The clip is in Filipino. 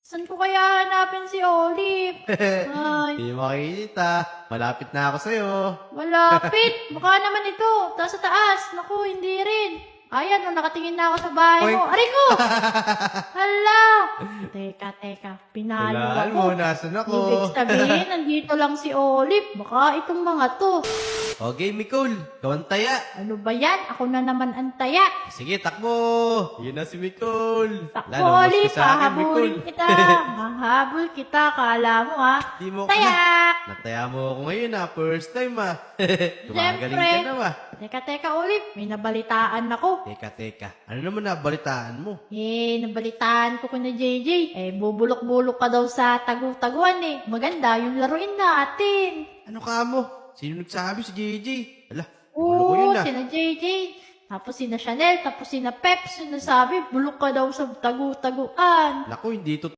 Saan ko kaya hanapin si Olive? Ay, Hindi makikita. Malapit na ako sa'yo. malapit. Baka naman ito. Taas sa taas. Naku, hindi rin. Ayan, nakatingin na ako sa bahay mo. Oink. Aray ko! Hala! Teka. Pinalo Walaan ako. mo, nasan ako? Ibig sabihin, nandito lang si Olive. Baka itong mga to. Okay, Mikol. Ikaw ang taya. Ano ba yan? Ako na naman ang taya. Sige, takbo. Yun na si Mikol. Takbo, Olive. Hahabulin kita. Mahabol kita. Kala mo ha. Di mo Taya! Nataya mo ako ngayon First time Gumagaling Siyempre. ka na ba? Teka, Olive. May nabalitaan ako. Teka. Ano naman nabalitaan mo? Nabalitaan ko na JJ. Bubulok-bulok ka daw sa tagu-taguan eh. Maganda yung laruin natin. Ano ka mo? Sino nagsabi si JJ? Ala, ulo ko yun Oo, sina JJ. Tapos sina Chanel, tapos sina Peps. Sinasabi, bulok ka daw sa tagu-taguan. Naku, hindi to